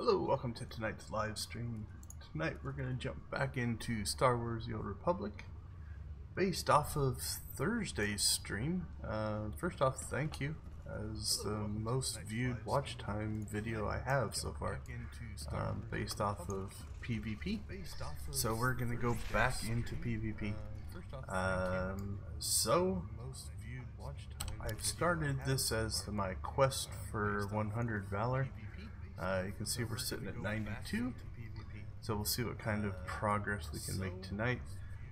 Hello, welcome to tonight's live stream. Tonight we're going to jump back into Star Wars: The Old Republic based off of Thursday's stream. First off, thank you, as the most viewed watch time video I have so far, based off of PvP. So we're going to go back into PvP. I've started this as my quest for 100 Valor. You can see we're sitting at 92, so we'll see what kind of progress we can make tonight.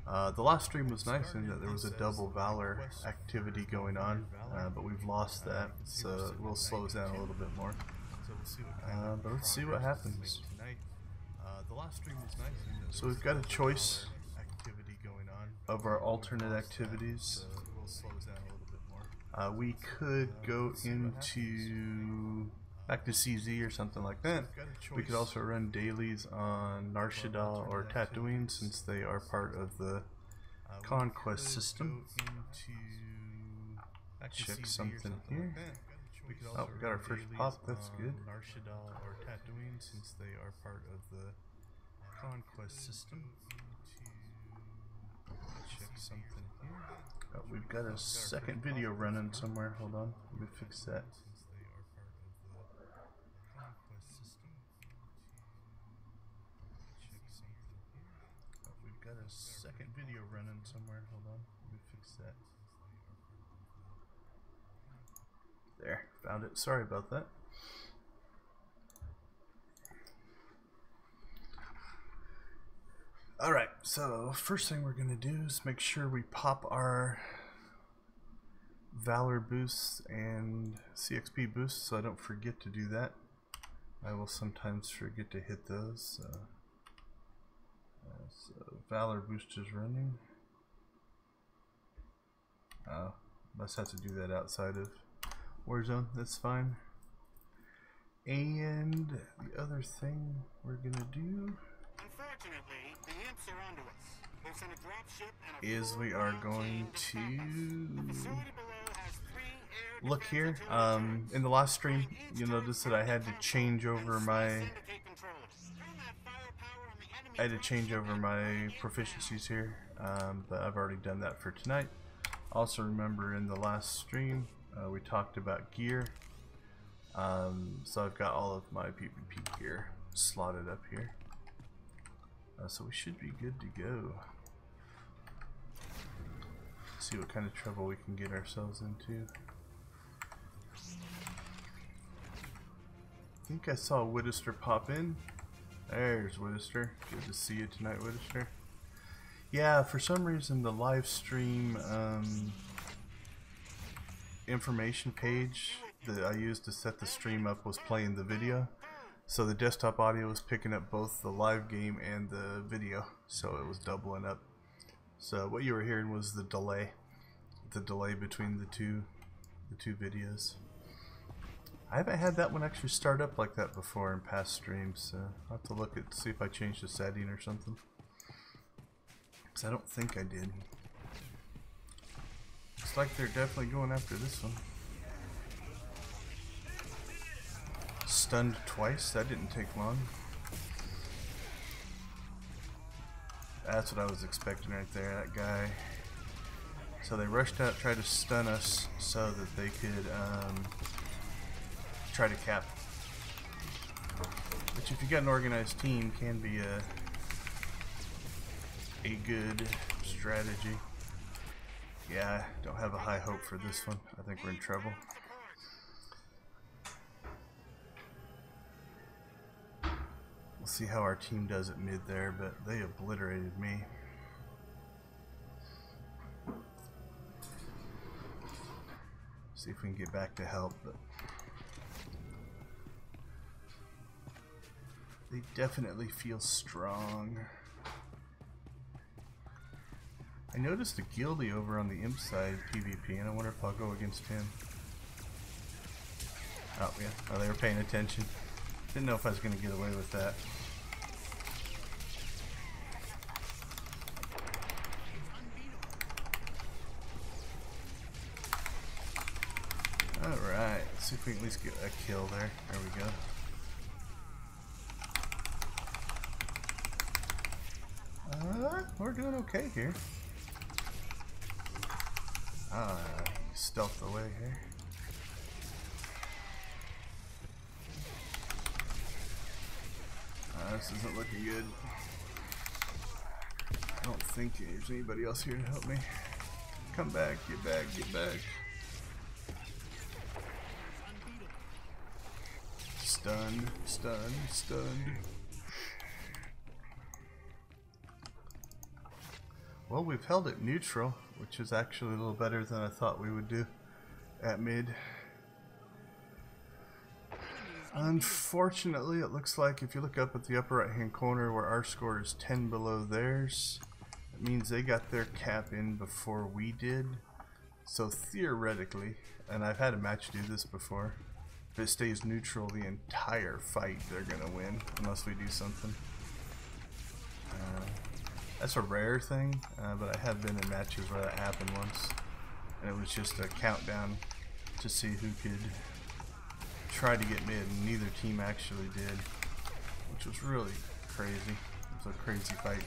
The last stream was nice in that there was a double Valor activity going on, but we've lost that, so it will slow us down a little bit more. But let's see what happens. So we've got a choice of our alternate activities. We could go into back to CZ or something like that. We could also run dailies on SWTOR or Tatooine, since they are part of the conquest system. Check something here. Oh, we got our first pop. That's good. Check something here. Oh, we've got a second video running somewhere. Hold on, let me fix that. Got a second video running somewhere. Hold on, let me fix that. There, found it. Sorry about that. Alright, so first thing we're going to do is make sure we pop our Valor boosts and CXP boosts, so I don't forget to do that. I will sometimes forget to hit those. So Valor boost is running. Oh, must have to do that outside of Warzone. That's fine. And the other thing we're gonna do is we are going to look here. In the last stream, you'll notice that I had to change over my proficiencies here, but I've already done that for tonight. Also, remember in the last stream we talked about gear, so I've got all of my PvP gear slotted up here, so we should be good to go. See what kind of trouble we can get ourselves into. I think I saw Whittister pop in. There's Whittister. Good to see you tonight, Whittister. Yeah, for some reason the live stream information page that I used to set the stream up was playing the video. So the desktop audio was picking up both the live game and the video, so it was doubling up. So what you were hearing was the delay between the two videos. I haven't had that one actually start up like that before in past streams, so I'll have to look at see if I changed the setting or something, because I don't think I did. Looks like they're definitely going after this one. Stunned twice? That didn't take long. That's what I was expecting right there, that guy. So they rushed out, tried to stun us so that they could try to cap, which if you got an organized team can be a good strategy. Yeah, don't have a high hope for this one. I think we're in trouble. We'll see how our team does at mid there, but they obliterated me. See if we can get back to help, but they definitely feel strong. I noticed a guildie over on the imp side PvP, and I wonder if I'll go against him. Oh yeah, oh, they were paying attention. Didn't know if I was going to get away with that. Alright, let's see if we can at least get a kill there. There we go. doing okay here. Stealth away here. This isn't looking good. I don't think there's anybody else here to help me. Come back, get back, get back. Stunned, stunned, stunned. Well, we've held it neutral, which is actually a little better than I thought we would do at mid. Unfortunately, it looks like if you look up at the upper right hand corner where our score is 10 below theirs, it means they got their cap in before we did. So theoretically, and I've had a match do this before, if it stays neutral the entire fight, they're gonna win unless we do something. That's a rare thing, but I have been in matches where that happened once, and it was just a countdown to see who could try to get mid, and neither team actually did, which was really crazy. It was a crazy fight.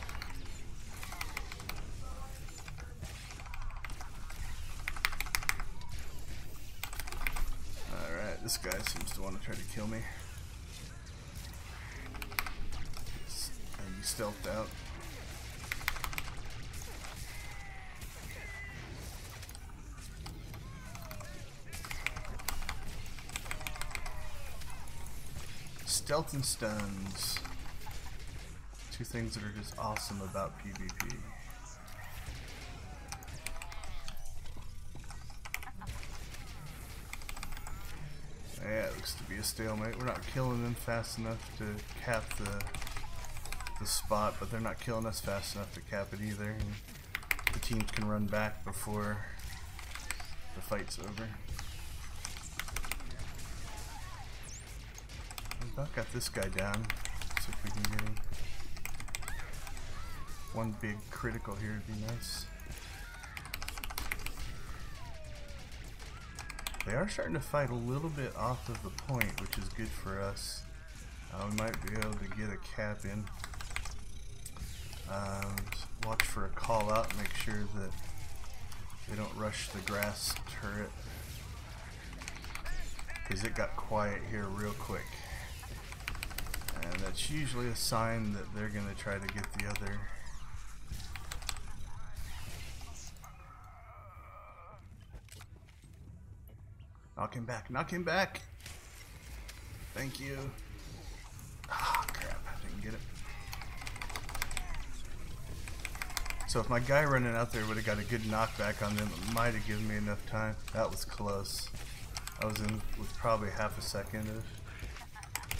Alright, this guy seems to want to try to kill me. And he stealthed out. Stealth and stuns. Two things that are just awesome about PvP. Yeah, it looks to be a stalemate. We're not killing them fast enough to cap the spot, but they're not killing us fast enough to cap it either. And the teams can run back before the fight's over. I've got this guy down. See if we can get him. One big critical here would be nice. They are starting to fight a little bit off of the point, which is good for us. We might be able to get a cap in. Watch for a call out, make sure that they don't rush the grass turret, because it got quiet here real quick. And that's usually a sign that they're going to try to get the other. Knock him back, knock him back! Thank you. Ah, crap, I didn't get it. So if my guy running out there would have got a good knockback on them, it might have given me enough time. That was close. I was in with probably half a second of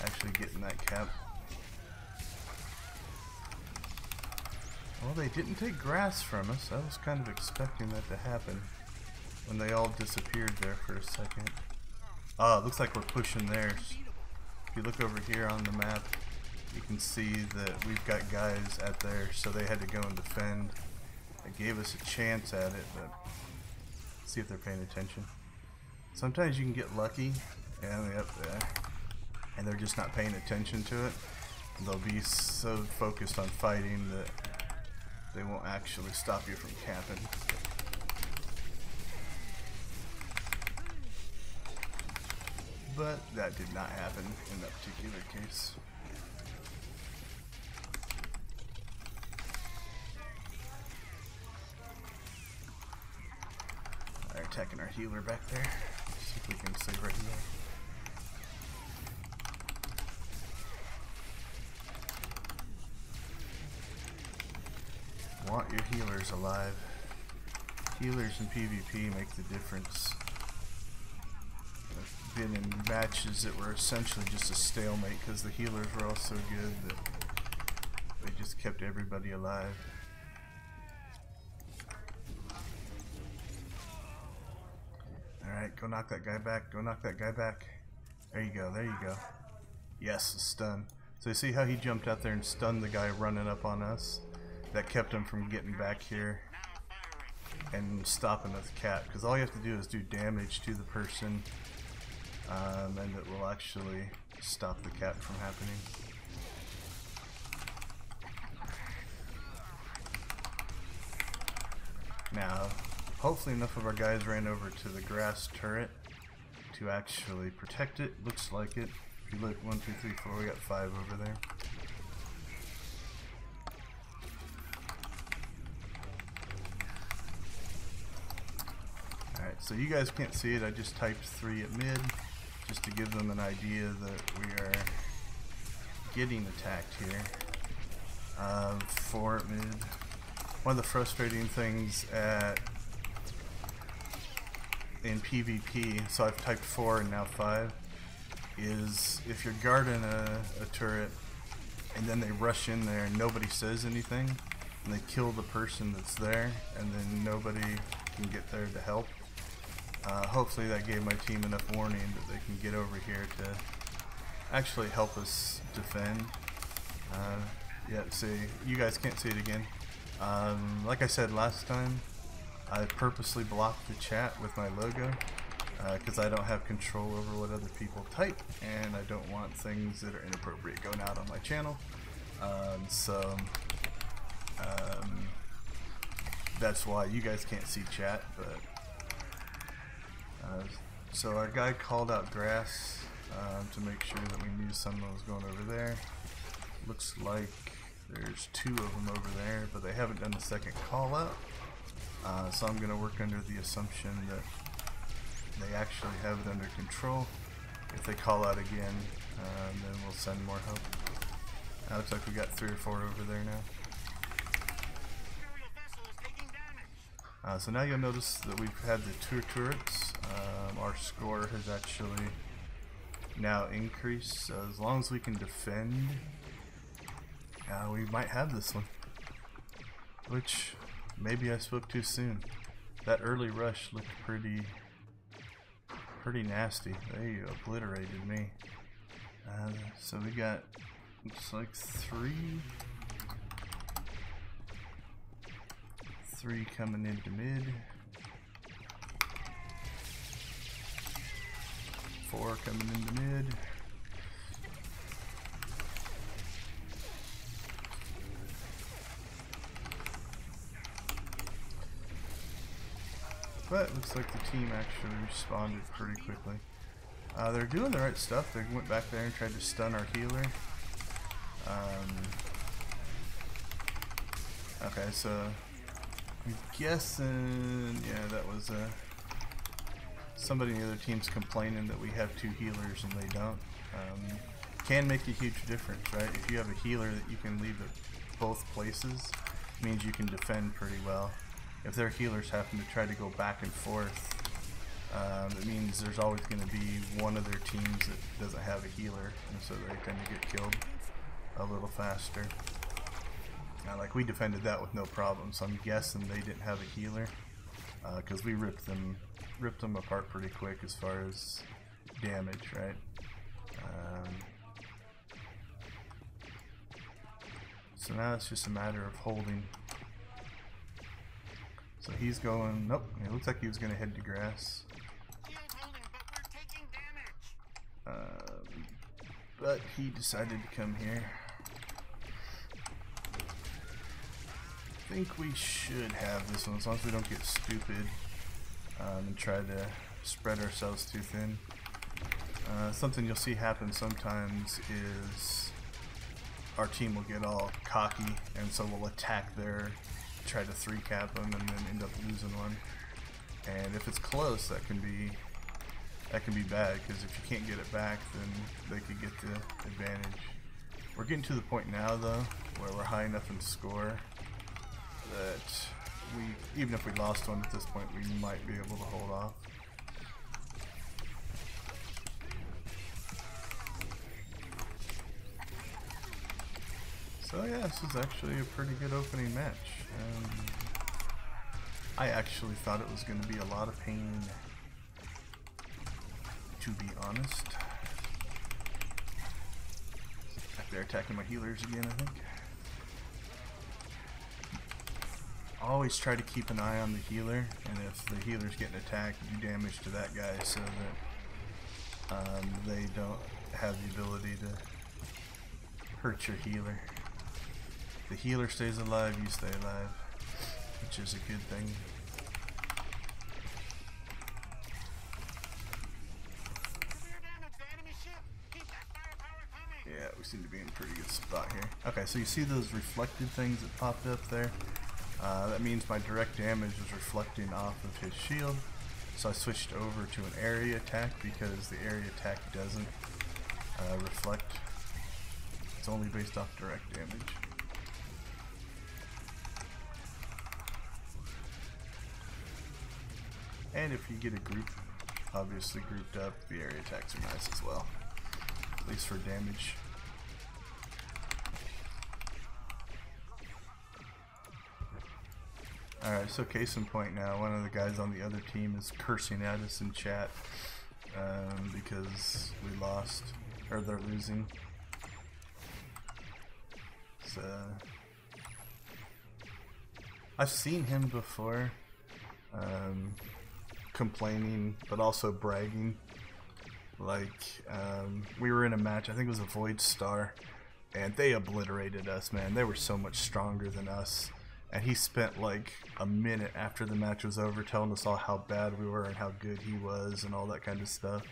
actually getting that cap. Well, they didn't take grass from us. I was kind of expecting that to happen when they all disappeared there for a second. Ah, it looks like we're pushing theirs. If you look over here on the map, you can see that we've got guys at theirs, so they had to go and defend. It gave us a chance at it, but let's see if they're paying attention. Sometimes you can get lucky, and they're just not paying attention to it. They'll be so focused on fighting that they won't actually stop you from camping. But that did not happen in that particular case. They're attacking our healer back there. See if we can save our healer. Want your healers alive. Healers in PvP make the difference. I've been in matches that were essentially just a stalemate because the healers were all so good that they just kept everybody alive. Alright, go knock that guy back. Go knock that guy back. There you go, there you go. Yes, a stun. So you see how he jumped out there and stunned the guy running up on us? That kept him from getting back here and stopping the cap, because all you have to do is do damage to the person, and it will actually stop the cap from happening. Now, hopefully enough of our guys ran over to the grass turret to actually protect it. Looks like it. If you look, 1, 2, 3, 4, we got 5 over there. Alright, so you guys can't see it. I just typed 3 at mid just to give them an idea that we are getting attacked here. 4 at mid. One of the frustrating things in PvP, so I've typed 4 and now 5, is if you're guarding a turret and then they rush in there and nobody says anything and they kill the person that's there and then nobody can get there to help. Hopefully that gave my team enough warning that they can get over here to actually help us defend. Yeah, see, you guys can't see it again. Like I said last time, I purposely blocked the chat with my logo because I don't have control over what other people type, and I don't want things that are inappropriate going out on my channel. That's why you guys can't see chat. But so our guy called out grass to make sure that we knew someone was going over there. Looks like there's 2 of them over there, but they haven't done the second call out. So I'm going to work under the assumption that they actually have it under control. If they call out again, then we'll send more help. Looks like we got 3 or 4 over there now. So now you'll notice that we've had the 2 turrets. Our score has actually now increased. So as long as we can defend, we might have this one. Which, maybe I spoke too soon. That early rush looked pretty nasty. They obliterated me. So we got, looks like 3 coming into mid. 4 coming into mid. But it looks like the team actually responded pretty quickly. They're doing the right stuff. They went back there and tried to stun our healer. Okay, so I'm guessing, yeah, that was somebody in the other team's complaining that we have 2 healers and they don't. Can make a huge difference, right? If you have a healer that you can leave at both places, it means you can defend pretty well. If their healers happen to try to go back and forth, it means there's always going to be one of their teams that doesn't have a healer, and so they tend to get killed a little faster. Like we defended that with no problem, so I'm guessing they didn't have a healer, because we ripped them apart pretty quick as far as damage, right? So now it's just a matter of holding. So he's going, nope, it looks like he was going to head to grass. But he decided to come here. I think we should have this one, as long as we don't get stupid and try to spread ourselves too thin. Something you'll see happen sometimes is our team will get all cocky, and so we'll attack there, try to 3-cap them, and then end up losing one. And if it's close, that can be bad, because if you can't get it back, then they could get the advantage. We're getting to the point now, though, where we're high enough in score that even if we lost one at this point, we might be able to hold off. So yeah, this is actually a pretty good opening match. I actually thought it was going to be a lot of pain, to be honest. They're attacking my healers again, I think. Always try to keep an eye on the healer, and if the healer's getting attacked, do damage to that guy so that they don't have the ability to hurt your healer. The healer stays alive, you stay alive, which is a good thing. seem to be in a pretty good spot here. Okay, so you see those reflected things that popped up there? That means my direct damage was reflecting off of his shield. So I switched over to an area attack because the area attack doesn't reflect. It's only based off direct damage. And if you get a group, obviously grouped up, the area attacks are nice as well. At least for damage. Alright, so case in point now, one of the guys on the other team is cursing at us in chat because we lost, or they're losing. So, I've seen him before, complaining, but also bragging. Like, we were in a match, I think it was a Void Star, and they obliterated us, man. They were so much stronger than us. And he spent like a minute after the match was over telling us all how bad we were and how good he was and all that kind of stuff.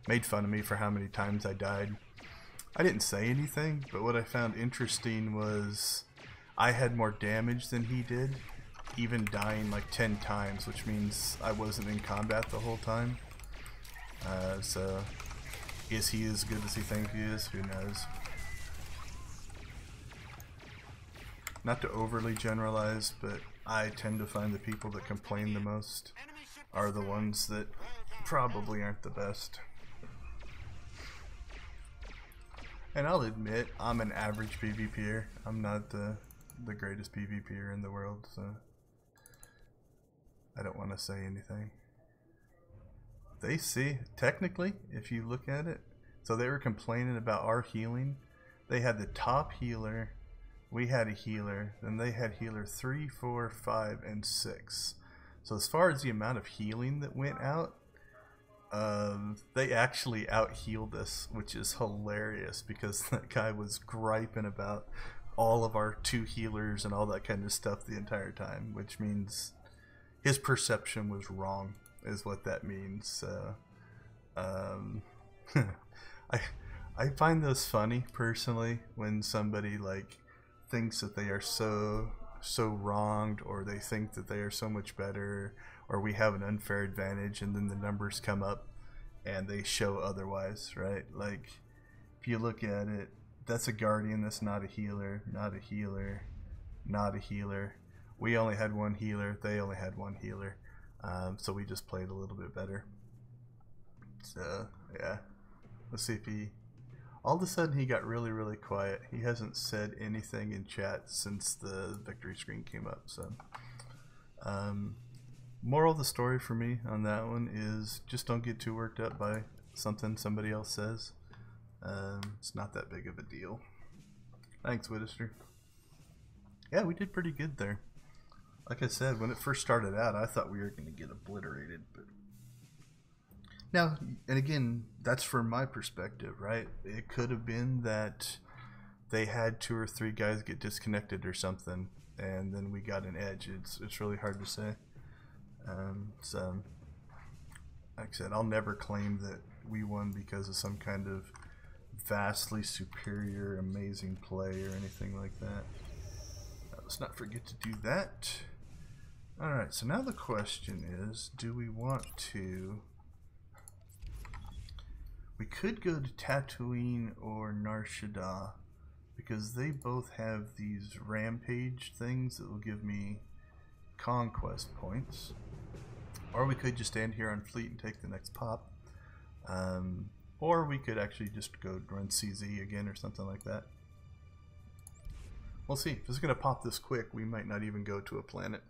Made fun of me for how many times I died. I didn't say anything, but what I found interesting was I had more damage than he did, even dying like 10 times, which means I wasn't in combat the whole time. So, is he as good as he thinks he is? Who knows? Not to overly generalize, but I tend to find the people that complain the most are the ones that probably aren't the best. And I'll admit, I'm an average PvPer. I'm not the greatest PvPer in the world, so I don't want to say anything. They see, technically, if you look at it, so they were complaining about our healing. They had the top healer. We had a healer, then they had healer 3, 4, 5, and 6. So as far as the amount of healing that went out, they actually out-healed us, which is hilarious because that guy was griping about all of our 2 healers and all that kind of stuff the entire time, which means his perception was wrong, is what that means. So, I find those funny, personally, when somebody, like, thinks that they are so wronged, or they think that they are so much better, or we have an unfair advantage, and then the numbers come up and they show otherwise, right? Like, if you look at it, that's a guardian, that's not a healer, not a healer, not a healer. We only had 1 healer, they only had 1 healer, so we just played a little bit better. So yeah, let's see if he, all of a sudden he got really quiet. He hasn't said anything in chat since the victory screen came up. So moral of the story for me on that one is just don't get too worked up by something somebody else says. It's not that big of a deal. Thanks, Whittister. Yeah, we did pretty good there. Like I said, when it first started out, I thought we were going to get obliterated, but now, and again, that's from my perspective, right? It could have been that they had 2 or 3 guys get disconnected or something, and then we got an edge. It's really hard to say. So, like I said, I'll never claim that we won because of some kind of vastly superior, amazing play or anything like that. Let's not forget to do that. Alright, so now the question is, do we want to... We could go to Tatooine or Nar Shaddaa because they both have these rampage things that will give me conquest points. Or we could just stand here on fleet and take the next pop. Or we could actually just go run CZ again or something like that. We'll see. If it's going to pop this quick, we might not even go to a planet.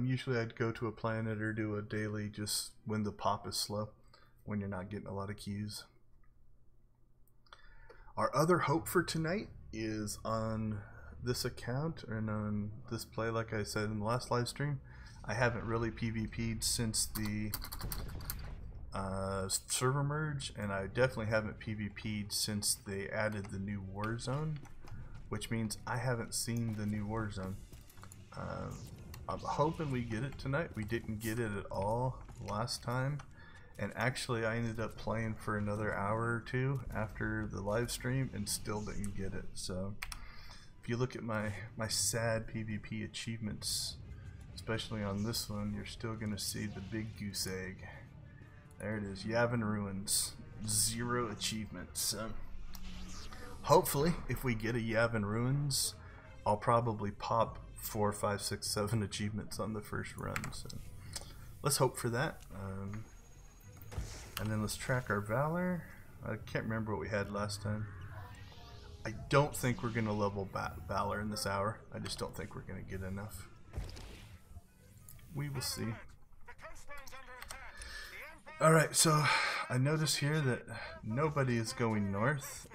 Usually I'd go to a planet or do a daily just when the pop is slow, when you're not getting a lot of queues. Our other hope for tonight is on this account and on this play. Like I said in the last live stream, I haven't really PvP'd since the server merge, and I definitely haven't PvP'd since they added the new Warzone, which means I haven't seen the new Warzone. I'm hoping we get it tonight. We didn't get it at all last time, And actually I ended up playing for another hour or two after the live stream and still didn't get it. So if you look at my sad PvP achievements, especially on this one, you're still gonna see the big goose egg. There it is, Yavin Ruins, 0 achievements. So hopefully if we get a Yavin Ruins, I'll probably pop 4, 5, 6, 7 achievements on the first run. So let's hope for that. And then let's track our Valor. I can't remember what we had last time. I don't think we're going to level Valor in this hour. I just don't think we're going to get enough. We will see. Alright, so I notice here that nobody is going north.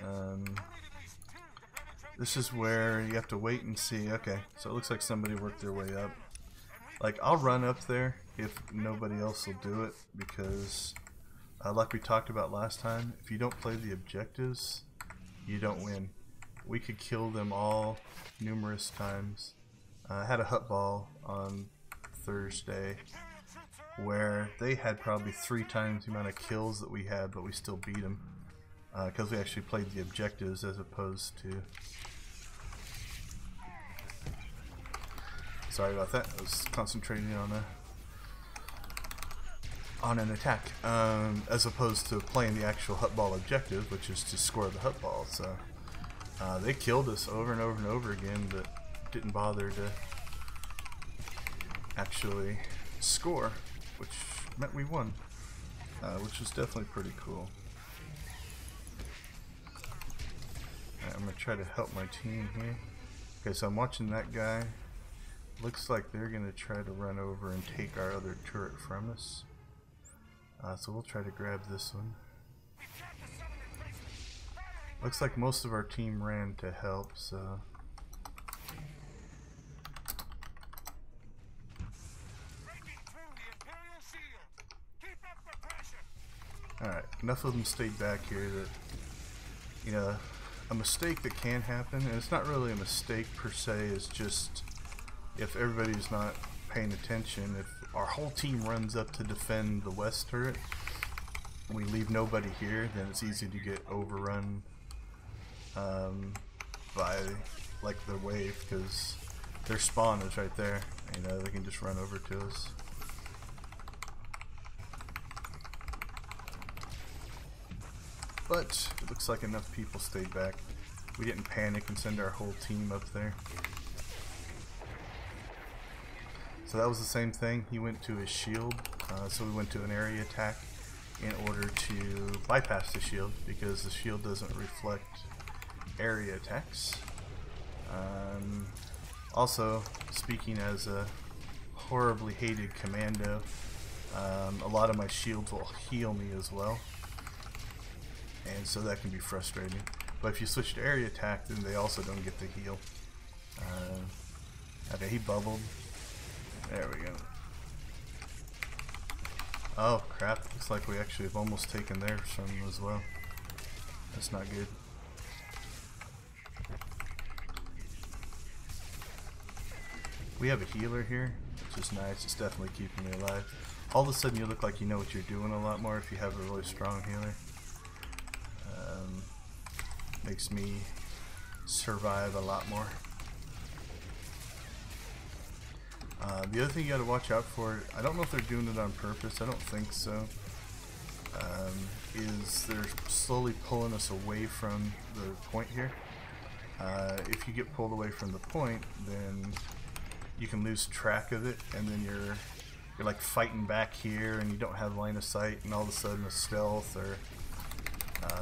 This is where you have to wait and see. Okay, so it looks like somebody worked their way up. Like, I'll run up there if nobody else will do it, because like we talked about last time, if you don't play the objectives, you don't win. We could kill them all numerous times. I had a hut ball on Thursday where they had probably 3 times the amount of kills that we had, but we still beat them because we actually played the objectives as opposed to... Sorry about that, I was concentrating on an attack, as opposed to playing the actual hut ball objective, which is to score the hut ball. So they killed us over and over and over again, but didn't bother to actually score, which meant we won, which was definitely pretty cool. Right, I'm gonna try to help my team here. Okay, so I'm watching that guy. Looks like they're gonna try to run over and take our other turret from us. So we'll try to grab this one. Looks like most of our team ran to help, so... Alright, enough of them stayed back here. That, you know, a mistake that can happen, and it's not really a mistake per se, it's just if everybody's not paying attention, if our whole team runs up to defend the west turret, and we leave nobody here, then it's easy to get overrun by like the wave, because their spawn is right there. You know, they can just run over to us. But it looks like enough people stayed back. We didn't panic and send our whole team up there. So that was the same thing. He went to his shield, so we went to an area attack in order to bypass the shield, because the shield doesn't reflect area attacks. Also, speaking as a horribly hated commando, a lot of my shields will heal me as well, and so that can be frustrating. But if you switch to area attack, then they also don't get the heal. Okay, he bubbled. There we go. Oh crap, looks like we actually have almost taken theirs from them as well. That's not good. We have a healer here, which is nice. It's definitely keeping me alive. All of a sudden you look like you know what you're doing a lot more if you have a really strong healer. Makes me survive a lot more. The other thing you gotta watch out for, I don't know if they're doing it on purpose, I don't think so, is they're slowly pulling us away from the point here. If you get pulled away from the point, then you can lose track of it, and then you're like fighting back here and you don't have line of sight, and all of a sudden a stealth or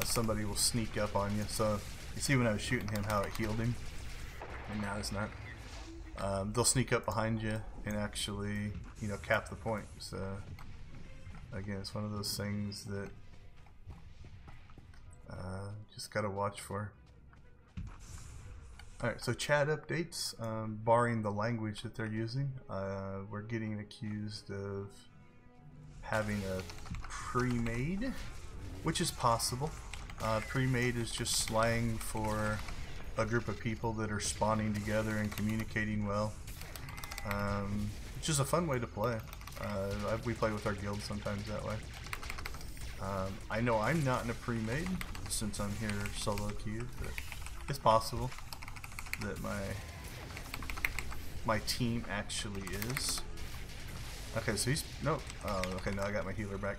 somebody will sneak up on you. So you see when I was shooting him how it healed him, and now it's not. They'll sneak up behind you and actually, you know, cap the point. So again, it's one of those things that just gotta watch for. Alright, so chat updates, barring the language that they're using, we're getting accused of having a pre-made, which is possible. Pre-made is just slang for a group of people that are spawning together and communicating well, which is a fun way to play. We play with our guild sometimes that way. I know I'm not in a pre-made since I'm here solo queued, but it's possible that my team actually is. Okay, so he's no. Oh, okay. Now I got my healer back.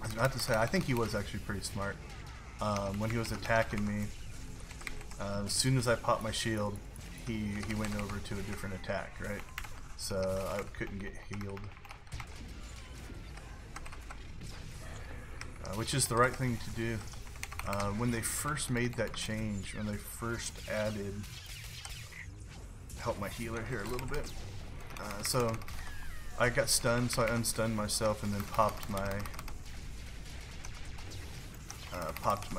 I was about to say I think he was actually pretty smart. When he was attacking me, as soon as I popped my shield, he went over to a different attack, right? So I couldn't get healed. Which is the right thing to do. When they first made that change, when they first added, help my healer here a little bit. So I got stunned, so I unstunned myself and then popped my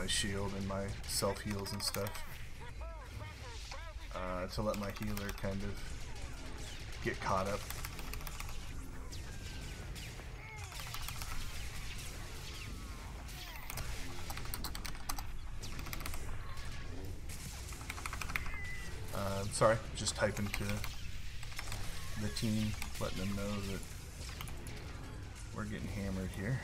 shield and my self heals and stuff to let my healer kind of get caught up. Sorry, just typing to the team, letting them know that we're getting hammered here.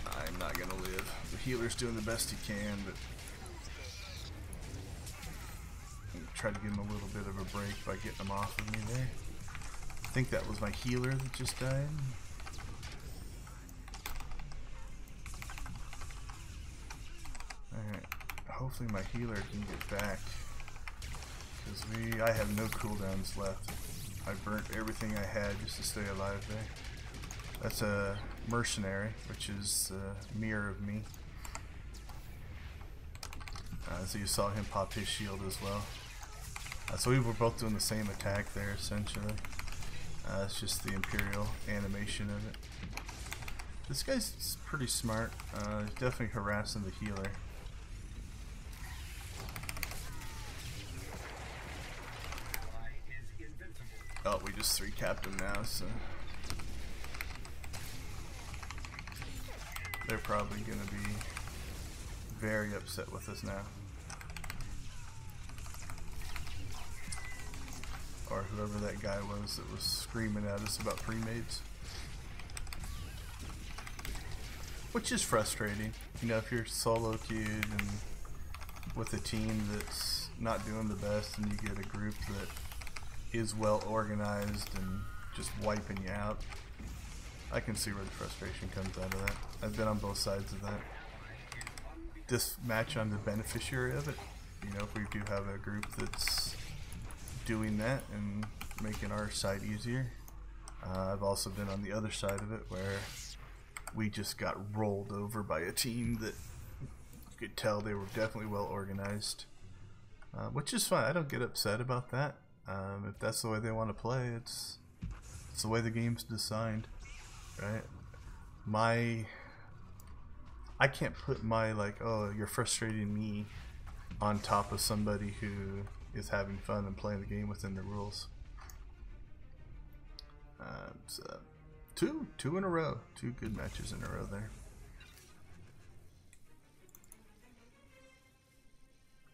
I'm not gonna live. The healer's doing the best he can, but try to give him a little bit of a break by getting him off of me there. I think that was my healer that just died. Alright. Hopefully my healer can get back, because I have no cooldowns left. I burnt everything I had just to stay alive there. That's a mercenary, which is a mirror of me. So you saw him pop his shield as well. So we were both doing the same attack there essentially. It's just the Imperial animation of it. This guy's pretty smart. He's definitely harassing the healer. Oh, we just 3-capped him now, so they're probably going to be very upset with us now. Or whoever that guy was that was screaming at us about pre-mates. Which is frustrating. You know, if you're solo queued and with a team that's not doing the best and you get a group that is well organized and just wiping you out, I can see where the frustration comes out of that. I've been on both sides of that. This match, I'm the beneficiary of it. You know, if we do have a group that's doing that and making our side easier. I've also been on the other side of it where we just got rolled over by a team that you could tell they were definitely well organized. Which is fine. I don't get upset about that. If that's the way they want to play, it's the way the game's designed, right? I can't put my like, oh, you're frustrating me on top of somebody who is having fun and playing the game within the rules. So two in a row, 2 good matches in a row there.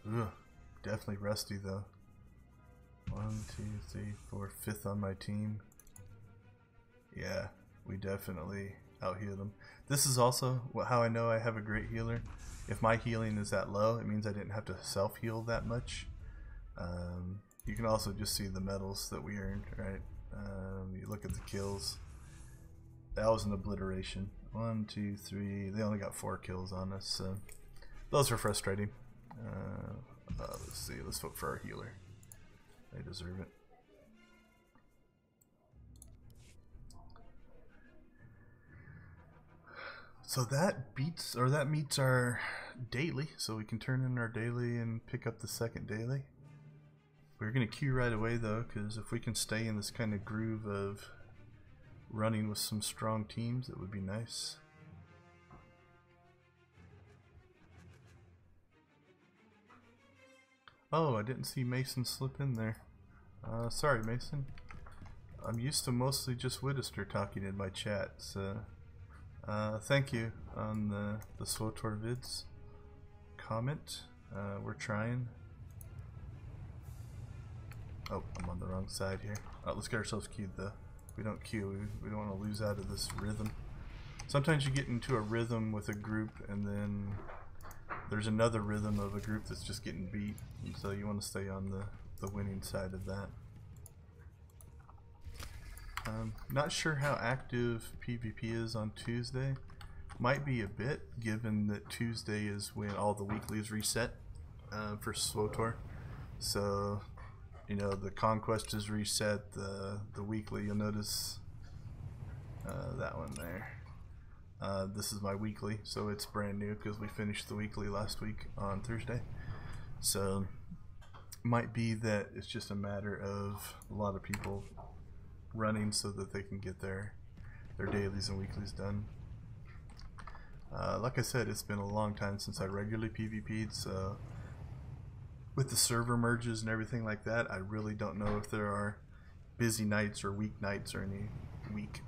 Ugh, definitely rusty though. 1, 2, 3, 4, 5th on my team. Yeah, we definitely out-healed them. This is also how I know I have a great healer. If my healing is that low, it means I didn't have to self-heal that much. You can also just see the medals that we earned, right? You look at the kills. That was an obliteration. 1, 2, 3. They only got 4 kills on us, so those are frustrating. Let's see. Let's vote for our healer. They deserve it. So that beats, or that meets our daily, so we can turn in our daily and pick up the second daily. We're gonna queue right away though, because if we can stay in this kind of groove of running with some strong teams, it would be nice. Oh, I didn't see Mason slip in there. Sorry, Mason. I'm used to mostly just SWTOR talking in my chat, so thank you on the SWTOR vids comment. We're trying. Oh, I'm on the wrong side here. Let's get ourselves queued though. We don't queue, we don't want to lose out of this rhythm. sometimes you get into a rhythm with a group, and then there's another rhythm of a group that's just getting beat, and so you want to stay on the winning side of that. Not sure how active PvP is on Tuesday. Might be a bit, given that Tuesday is when all the weeklies reset for SWTOR. So, you know, the Conquest is reset, the weekly, you'll notice that one there. This is my weekly, so it's brand new because we finished the weekly last week on Thursday. So, might be that it's just a matter of a lot of people running so that they can get their dailies and weeklies done. Like I said, it's been a long time since I regularly PvP'd, so with the server merges and everything like that, I really don't know if there are busy nights or weeknights or any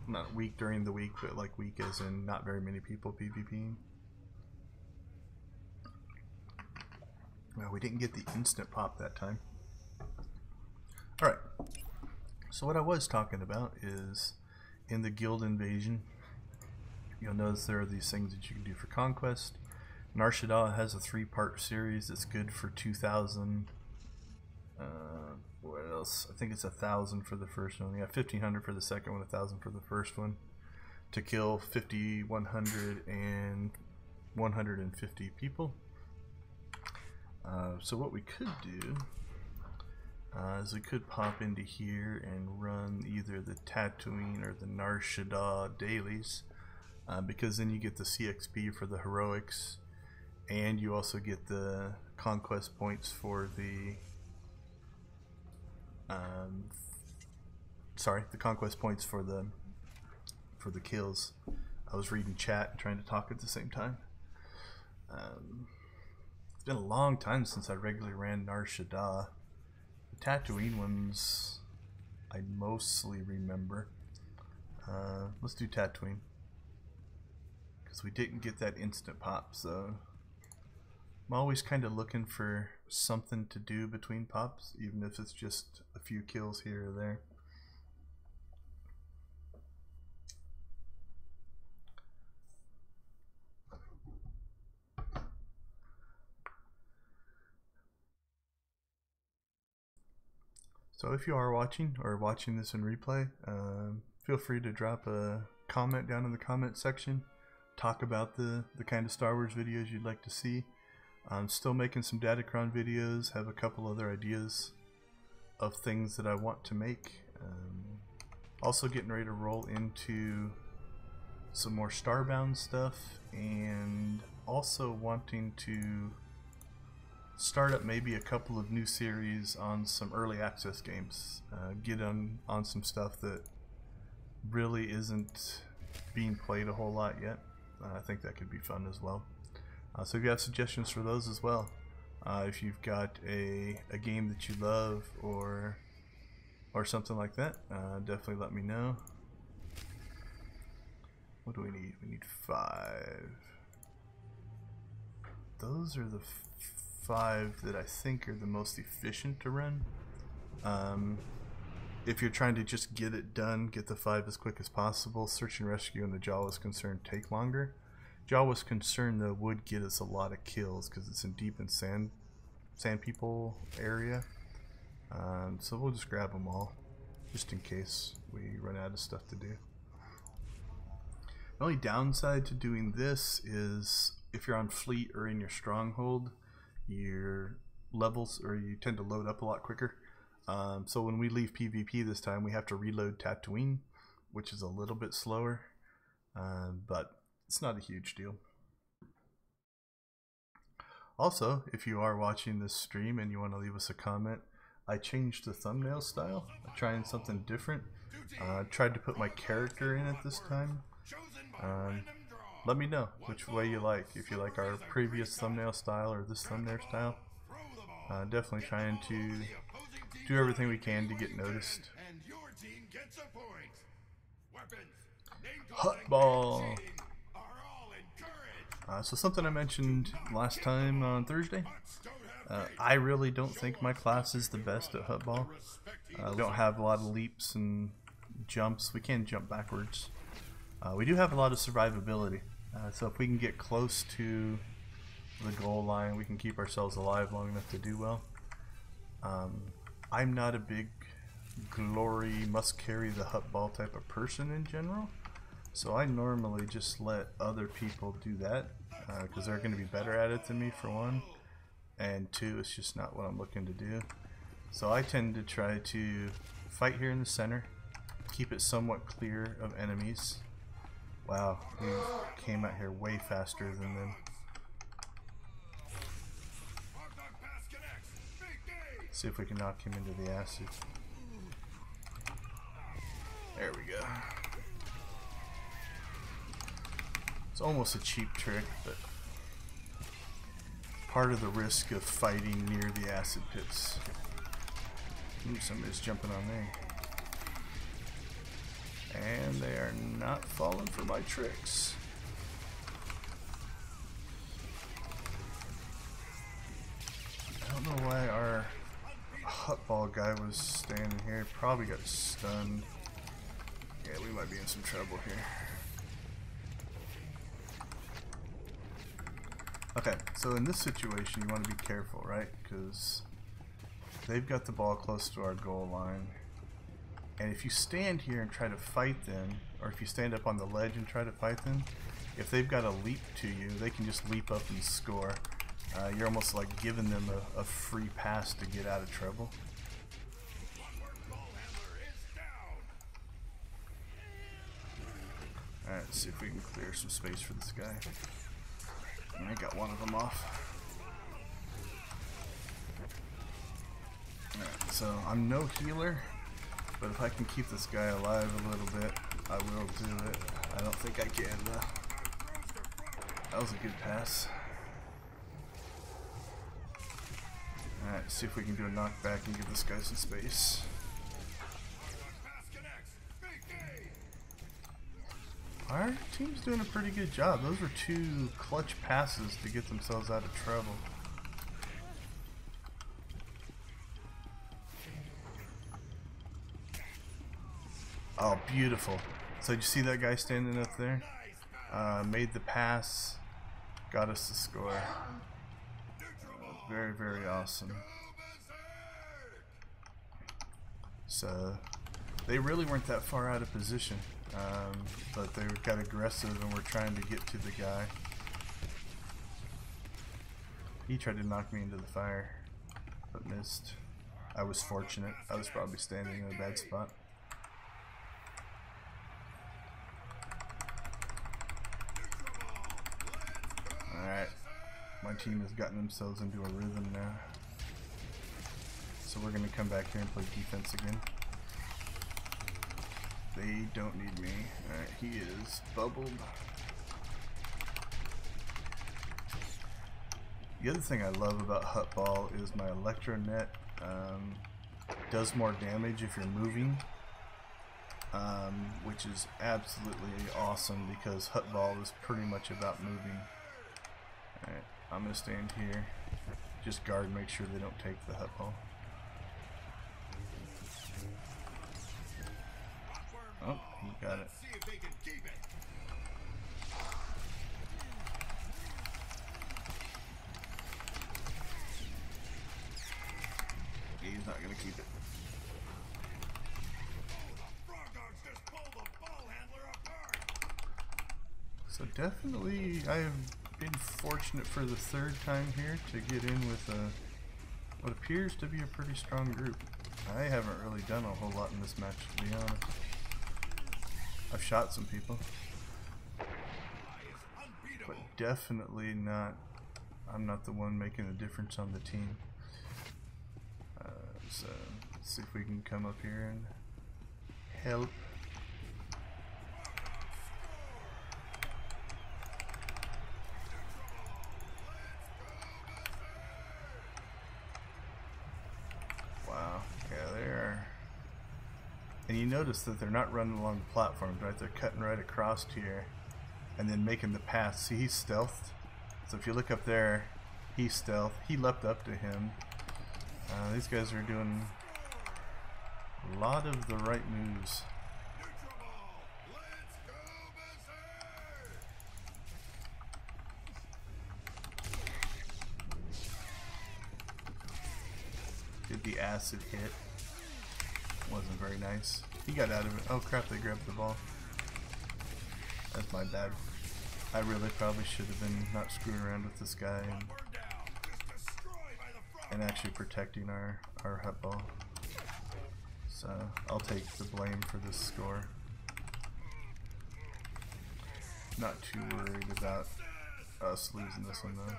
not week during the week, but like week as in not very many people PvPing. Well, we didn't get the instant pop that time. Alright, so what I was talking about is in the guild invasion, you'll notice there are these things that you can do for Conquest. SWTOR has a 3-part series that's good for 2,000. What else? I think it's 1,000 for the first one. Yeah, 1,500 for the second one, 1,000 for the first one. To kill 50, 100, and 150 people. So what we could do is we could pop into here and run either the Tatooine or the SWTOR dailies. Because then you get the CXP for the heroics, and you also get the conquest points for the the conquest points for the kills. I was reading chat and trying to talk at the same time. It's been a long time since I regularly ran SWTOR. The Tatooine ones I mostly remember. Let's do Tatooine, because we didn't get that instant pop, so I'm always kind of looking for something to do between pops, even if it's just a few kills here or there. So if you are watching or watching this in replay, feel free to drop a comment down in the comment section. Talk about the kind of Star Wars videos you'd like to see. I'm still making some Datacron videos, have a couple other ideas of things that I want to make. Also getting ready to roll into some more Starbound stuff, and also wanting to start up maybe a couple of new series on some early access games. Get on some stuff that really isn't being played a whole lot yet. I think that could be fun as well. So if you have suggestions for those as well, if you've got a game that you love or something like that, definitely let me know. What do we need? We need 5. Those are the 5 that I think are the most efficient to run. If you're trying to just get it done, get the 5 as quick as possible, Search and Rescue and the Jawa's Concern take longer. Jawa's Concern though would get us a lot of kills because it's in deep in sand people area. So we'll just grab them all just in case we run out of stuff to do. The only downside to doing this is if you're on fleet or in your stronghold, your levels, or you tend to load up a lot quicker. So when we leave PvP this time, we have to reload Tatooine, which is a little bit slower, but it's not a huge deal. Also, if you are watching this stream and you want to leave us a comment, I changed the thumbnail style. I'm trying something different. Tried to put my character in it this time. Let me know which way you like. If you like our previous thumbnail style or this thumbnail style. Definitely trying to do everything we can to get noticed. Hutball. So something I mentioned last time on Thursday. I really don't think my class is the best at Hutball. We don't have a lot of leaps and jumps. We can jump backwards. We do have a lot of survivability, so if we can get close to the goal line, we can keep ourselves alive long enough to do well. I'm not a big glory, must carry the hut ball type of person in general, so I normally just let other people do that because they're going to be better at it than me, for one, and two, it's just not what I'm looking to do. So I tend to try to fight here in the center, keep it somewhat clear of enemies. Wow, we came out here way faster than them. See if we can knock him into the acid. There we go. It's almost a cheap trick, but part of the risk of fighting near the acid pits. Ooh, somebody's jumping on me. And they are not falling for my tricks. I don't know why our hut ball guy was standing here. Probably got stunned. Yeah, we might be in some trouble here. Okay, so in this situation you want to be careful, right? Because they've got the ball close to our goal line. And if you stand here and try to fight them, or if you stand up on the ledge and try to fight them, if they've got a leap to you, they can just leap up and score. You're almost like giving them a free pass to get out of trouble. Alright, let's see if we can clear some space for this guy. I got one of them off. Alright, so I'm no healer, but if I can keep this guy alive a little bit, I will do it. I don't think I can though. That was a good pass. Alright, see if we can do a knockback and give this guy some space. Our team's doing a pretty good job. Those were two clutch passes to get themselves out of trouble. Oh, beautiful. So did you see that guy standing up there? Made the pass, got us the score. Very, very awesome. So they really weren't that far out of position, but they got aggressive and were trying to get to the guy. He tried to knock me into the fire, but missed. I was fortunate. I was probably standing in a bad spot. Alright, my team has gotten themselves into a rhythm now. So we're going to come back here and play defense again. They don't need me. Alright, he is bubbled. The other thing I love about hut ball is my electronet does more damage if you're moving, which is absolutely awesome because hut ball is pretty much about moving. Alright, I'm going to stand here. Just guard, make sure they don't take the hut ball. Oh, he got it. He's not going to keep it. So definitely I have been fortunate for the third time here to get in with what appears to be a pretty strong group. I haven't really done a whole lot in this match, to be honest. I've shot some people, but definitely not, I'm not the one making a difference on the team. So let's see if we can come up here and help. Wow, yeah, they are. And you notice that they're not running along the platforms, right? They're cutting right across here and then making the pass. See, he's stealthed. So if you look up there, he's stealth. He leapt up to him. These guys are doing a lot of the right moves. The acid hit wasn't very nice. He got out of it. Oh crap, they grabbed the ball. That's my bad. I really probably should have been not screwing around with this guy and actually protecting our hut ball. So I'll take the blame for this score. Not too worried about us losing this one though.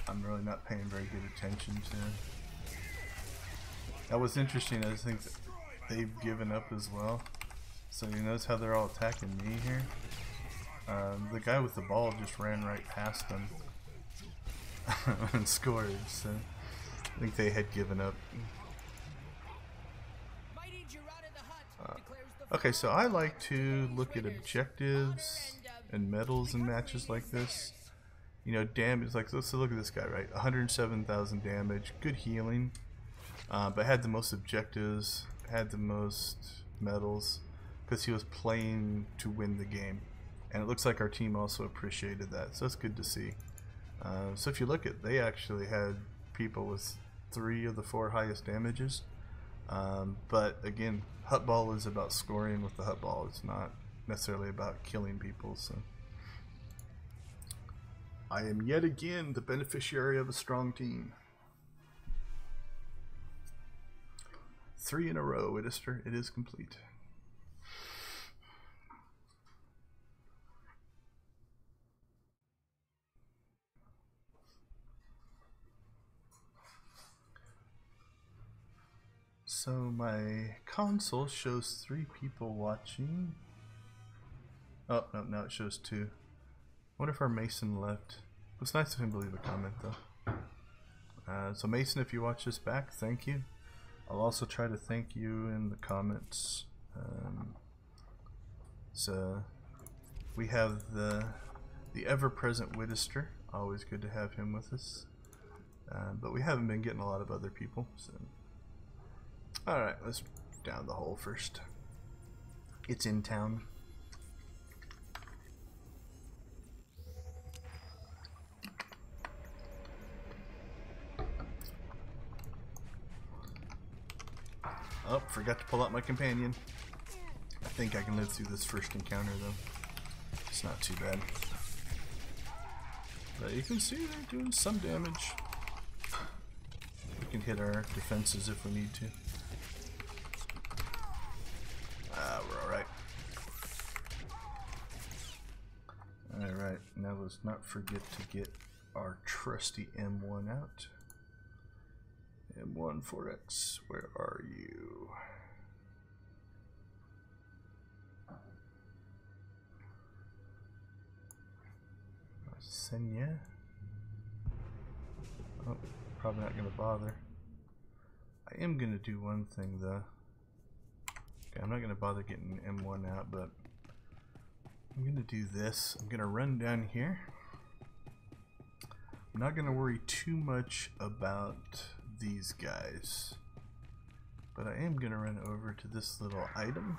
I'm really not paying very good attention to. That was interesting. I think they've given up as well. So you notice how they're all attacking me here? The guy with the ball just ran right past them and scored. So I think they had given up. Okay, so I like to look at objectives and medals in matches like this. You know, damage, like, let's look at this guy, right? 107,000 damage, good healing, but had the most objectives, had the most medals, because he was playing to win the game. And it looks like our team also appreciated that, so that's good to see. So if you look at, they actually had people with 3 of the 4 highest damages. But again, hut ball is about scoring with the hut ball. It's not necessarily about killing people, so. I am yet again the beneficiary of a strong team. 3 in a row, Widister. It is complete. So my console shows 3 people watching. Oh, no, now it shows 2. What if our Mason left? It was nice of him to leave a comment though. So Mason, if you watch this back, thank you. I'll also try to thank you in the comments. So we have the ever-present Widister. Always good to have him with us. But we haven't been getting a lot of other people. So. Alright, let's down the hole first. It's in town. Oh, forgot to pull out my companion. I think I can live through this first encounter though. It's not too bad. But you can see they're doing some damage. We can hit our defenses if we need to. We're alright. Alright, now let's not forget to get our trusty M1 out. M1 4X, where are you? Senya? Oh, probably not gonna bother. I am gonna do one thing though. Okay, I'm not gonna bother getting M1 out, but I'm gonna do this. I'm gonna run down here. I'm not gonna worry too much about these guys, but I am gonna run over to this little item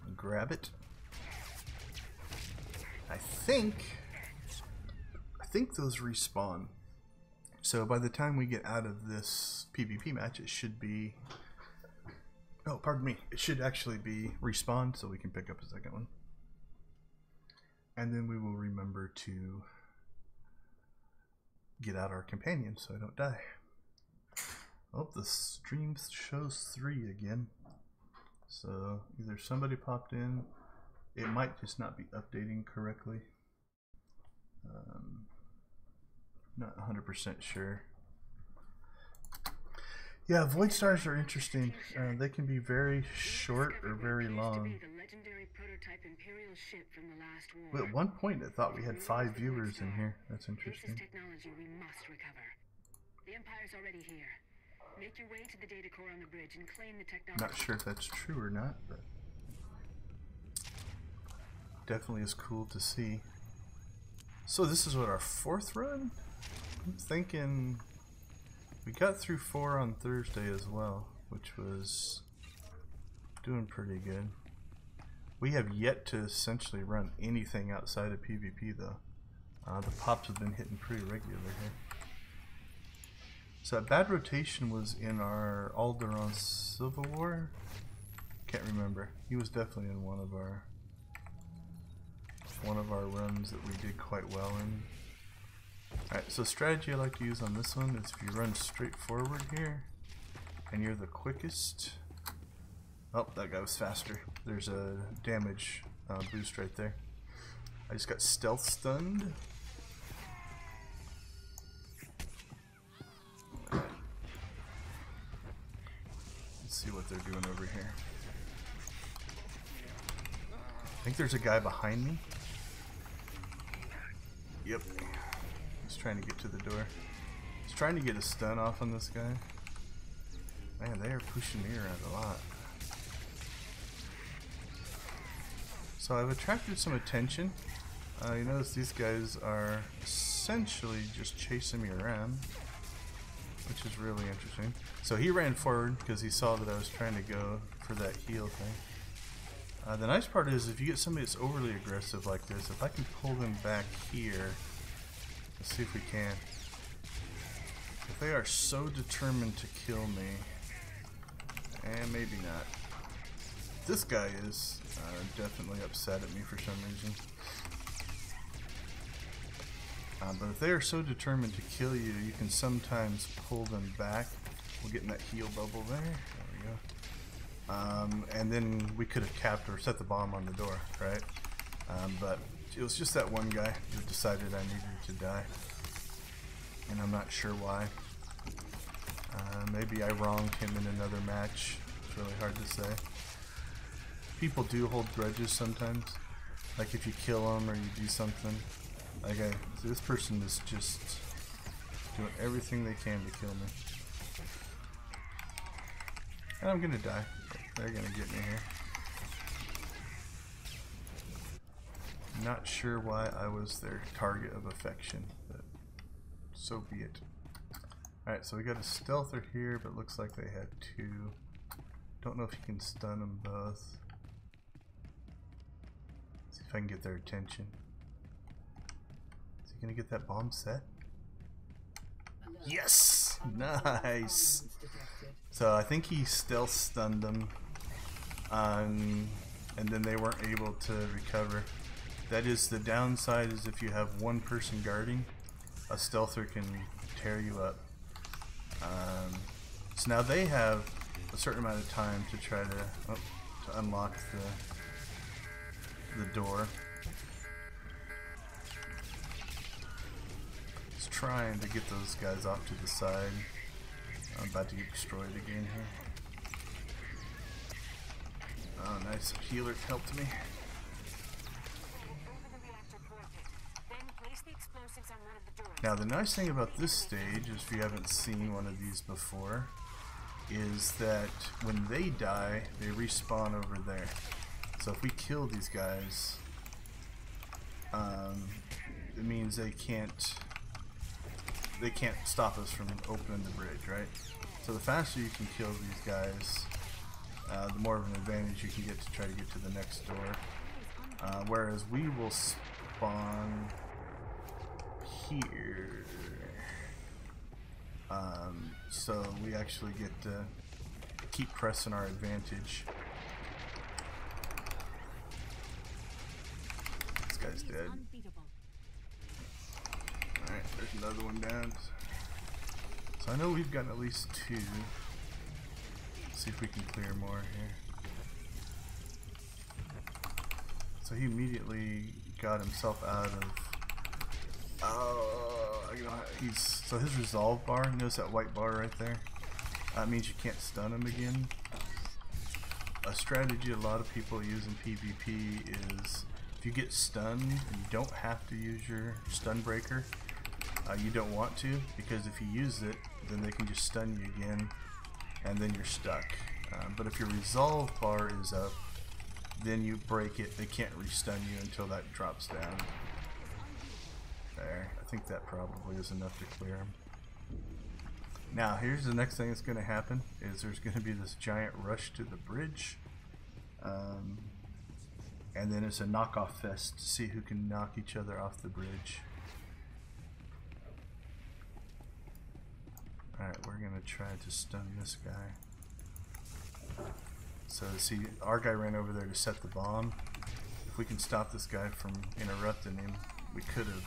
and grab it. I think those respawn, so by the time we get out of this PvP match it should be, oh pardon me, it should actually be respawned so we can pick up a second one, and then we will remember to get out our companion so I don't die. Oh, the stream shows 3 again. So either somebody popped in, it might just not be updating correctly. Not 100% sure. Yeah, void stars are interesting. They can be very short or very long. But at one point I thought we had 5 viewers in here. That's interesting. The Empire's already here. Make your way to the data core on the bridge and claim the technology. Not sure if that's true or not, but definitely is cool to see. So this is what, our 4th run? I'm thinking we got through 4 on Thursday as well, which was Doing pretty good. We have yet to essentially run anything outside of PvP though. The pops have been hitting pretty regular here. So that bad rotation was in our Alderaan Civil War? Can't remember. He was definitely in one of our runs that we did quite well in. Alright, so strategy I like to use on this one is if you run straight forward here and you're the quickest. Oh, that guy was faster. There's a damage boost right there. I just got stealth stunned. Let's see what they're doing over here. I think there's a guy behind me. Yep. He's trying to get to the door. He's trying to get a stun off on this guy. Man, they are pushing me around a lot. So I've attracted some attention. You notice these guys are essentially just chasing me around, which is really interesting. So he ran forward because he saw that I was trying to go for that heal thing. The nice part is if you get somebody that's overly aggressive like this, if I can pull them back here, let's see if we can. If they are so determined to kill me, and maybe not. This guy is definitely upset at me for some reason. But if they are so determined to kill you, you can sometimes pull them back. We'll get in that heal bubble there. There we go. And then we could have capped or set the bomb on the door, right? But it was just that one guy that decided I needed to die. And I'm not sure why. Maybe I wronged him in another match. It's really hard to say. People do hold grudges sometimes. Like if you kill them or you do something. Like this person is just doing everything they can to kill me. And I'm gonna die. They're gonna get me here. Not sure why I was their target of affection, but so be it. Alright, so we got a stealther here, but looks like they had two. Don't know if you can stun them both. See if I can get their attention. Is he gonna get that bomb set? Yes! Nice! So I think he stealth stunned them, and then they weren't able to recover. That is the downside, is if you have one person guarding, a stealther can tear you up. So now they have a certain amount of time to try to unlock the door. Just trying to get those guys off to the side. I'm about to get destroyed again here. Oh, nice. Healer helped me. Now the nice thing about this stage, if you haven't seen one of these before, is that when they die, they respawn over there. So if we kill these guys, it means they can't stop us from opening the bridge, right? So the faster you can kill these guys, the more of an advantage you can get to try to get to the next door. Whereas we will spawn here, so we actually get to keep pressing our advantage. This guy's dead. Alright, there's another one down. So I know we've gotten at least two. Let's see if we can clear more here. So he immediately got himself out of... so his resolve bar, notice that white bar right there? That means you can't stun him again. A strategy a lot of people use in PvP is if you get stunned and you don't have to use your stun breaker, you don't want to, because if you use it, then they can just stun you again and then you're stuck. But if your resolve bar is up, then you break it, they can't restun you until that drops down. There, I think that probably is enough to clear him. Now here's the next thing that's going to happen, is there's going to be this giant rush to the bridge. And then it's a knockoff fest to see who can knock each other off the bridge. Alright, we're gonna try to stun this guy. So see, our guy ran over there to set the bomb. If we can stop this guy from interrupting him, we could have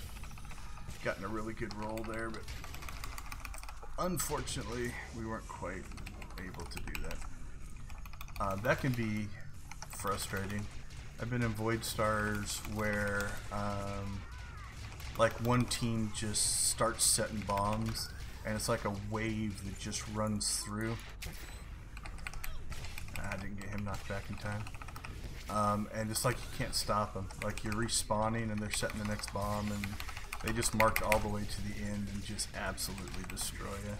gotten a really good roll there, but unfortunately we weren't quite able to do that. That can be frustrating. I've been in Void Stars where like one team just starts setting bombs and it's like a wave that just runs through. I didn't get him knocked back in time. And it's like you can't stop them. Like you're respawning and they're setting the next bomb and they just march all the way to the end and just absolutely destroy you.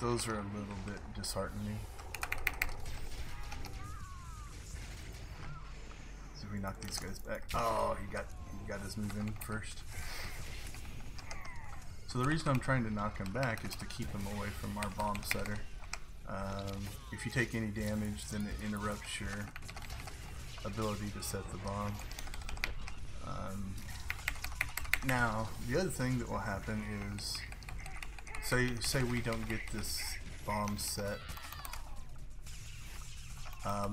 Those are a little bit disheartening. See if we knock these guys back. Oh, he got his move in first. So the reason I'm trying to knock him back is to keep him away from our bomb setter. If you take any damage, then it interrupts your ability to set the bomb. Now, the other thing that will happen is, say we don't get this bomb set,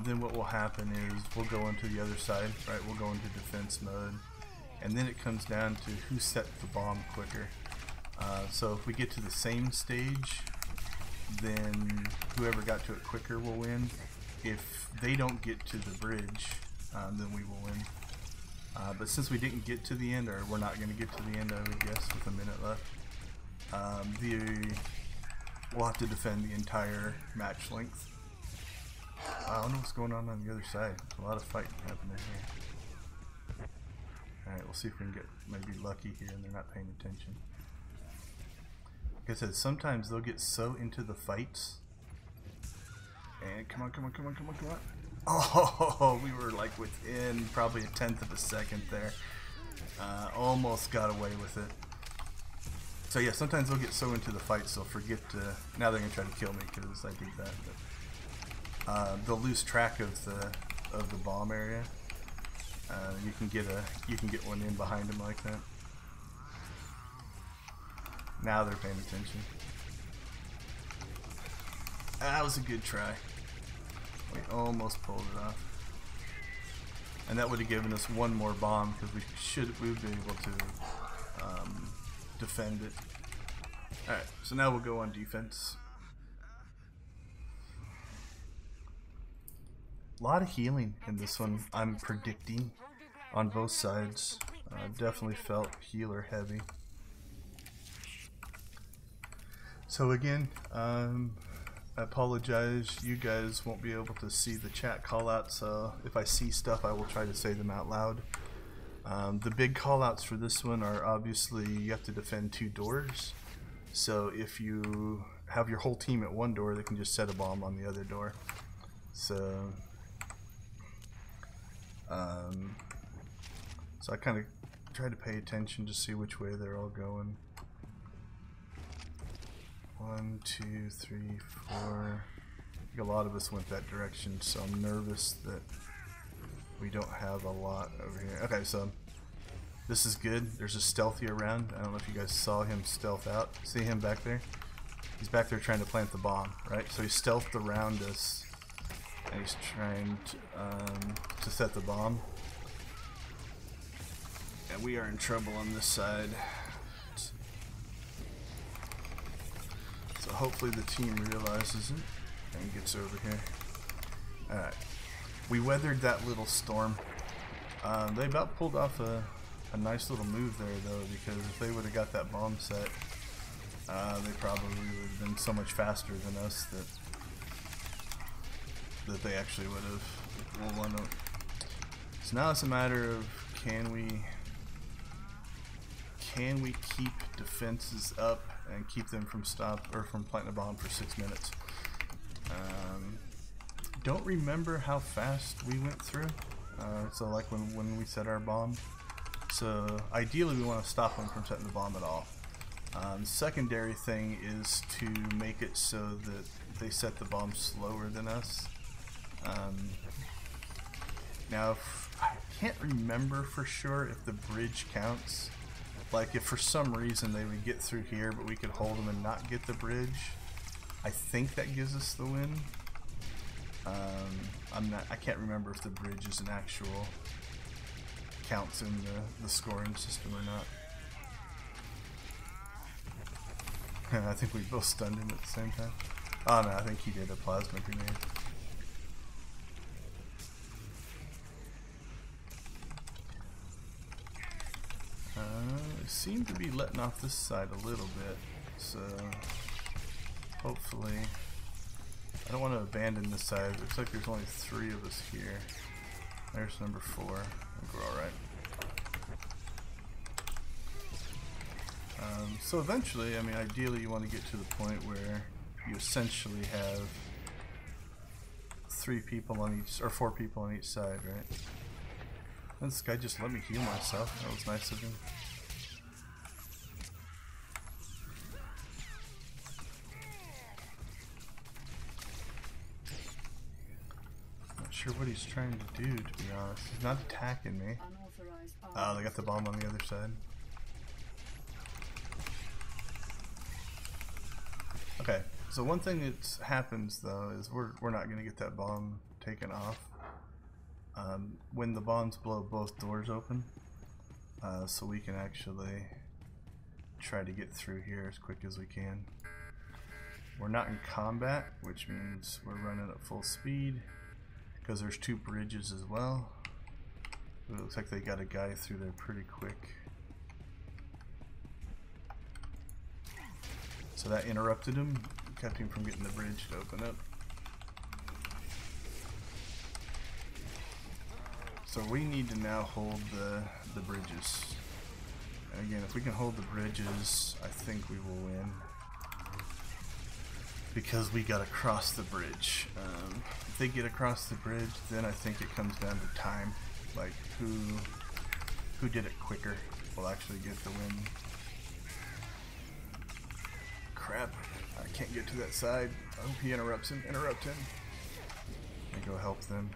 then what will happen is we'll go into the other side, right? We'll go into defense mode, and then it comes down to who set the bomb quicker. So if we get to the same stage, then whoever got to it quicker will win. If they don't get to the bridge, then we will win. But since we didn't get to the end, or we're not going to get to the end, I would guess, with a minute left, we'll have to defend the entire match length. I don't know what's going on the other side. There's a lot of fighting happening here. Alright, we'll see if we can get maybe lucky here and they're not paying attention. Like I said, sometimes they'll get so into the fights. And come on. Oh, we were like within probably a 1/10 of a second there. Almost got away with it. So yeah, sometimes they'll get so into the fights they'll forget to. Now they're gonna try to kill me because I did that. But, they'll lose track of the bomb area. You can get one in behind them like that. Now they're paying attention. That was a good try. We almost pulled it off. And that would have given us one more bomb because we would be able to defend it. Alright, so now we'll go on defense. A lot of healing in this one, I'm predicting, on both sides. Definitely felt healer heavy. So again, I apologize, you guys won't be able to see the chat callouts, so if I see stuff I will try to say them out loud. The big callouts for this one are obviously you have to defend 2 doors. So if you have your whole team at one door, they can just set a bomb on the other door. So I kind of try to pay attention to see which way they're all going. 1, 2, 3, 4. I think a lot of us went that direction, so I'm nervous that we don't have a lot over here. Okay, so this is good. There's a stealthy around. I don't know if you guys saw him stealth out. See him back there? He's back there trying to plant the bomb, right? So he stealthed around us, and he's trying to set the bomb. And we are in trouble on this side. So hopefully the team realizes it and gets over here. Alright. We weathered that little storm. They about pulled off a nice little move there though, because if they would have got that bomb set, they probably would have been so much faster than us that they actually would have won it. So now it's a matter of can we keep defenses up and keep them from planting a bomb for 6 minutes. Don't remember how fast we went through. So like when we set our bomb. So ideally we want to stop them from setting the bomb at all. Secondary thing is to make it so that they set the bomb slower than us. Now, I can't remember for sure if the bridge counts. Like, if for some reason they would get through here, but we could hold them and not get the bridge, I think that gives us the win. I can't remember if the bridge is an actual counts in the scoring system or not. I think we both stunned him at the same time. Oh no, I think he did a plasma grenade. They seem to be letting off this side a little bit, so hopefully. I don't want to abandon this side. Looks like there's only 3 of us here. There's number 4. I think we're alright. So eventually, I mean, ideally you want to get to the point where you essentially have 3 people on each, or 4 people on each side, right? And this guy just let me heal myself. That was nice of him. Not sure what he's trying to do, to be honest. He's not attacking me. Oh, they got the bomb on the other side. Okay, so one thing that happens though is we're not going to get that bomb taken off. When the bombs blow both doors open, so we can actually try to get through here as quick as we can. We're not in combat, which means we're running at full speed because there's 2 bridges as well. It looks like they got a guy through there pretty quick. So that interrupted him, kept him from getting the bridge to open up. So we need to now hold the bridges. And again, if we can hold the bridges, I think we will win. Because we gotta cross the bridge. If they get across the bridge, then I think it comes down to time. Like who did it quicker will actually get the win. Crap, I can't get to that side. I hope he interrupts him. Interrupt him. Let me go help them.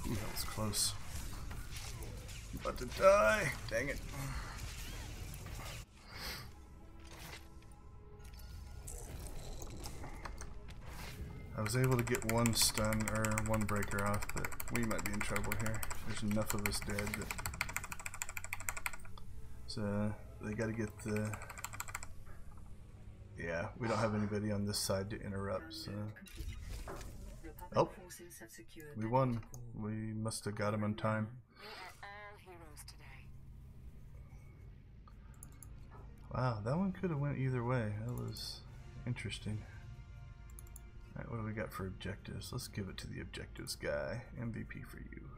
Ooh, that was close. I'm about to die. Dang it. I was able to get 1 stun or 1 breaker off, but we might be in trouble here. There's enough of us dead that so they got to get the. Yeah, we don't have anybody on this side to interrupt. So oh, we won. We must have got him on time. Wow, that one could have went either way. That was interesting. Alright, what do we got for objectives? Let's give it to the objectives guy. MVP for you.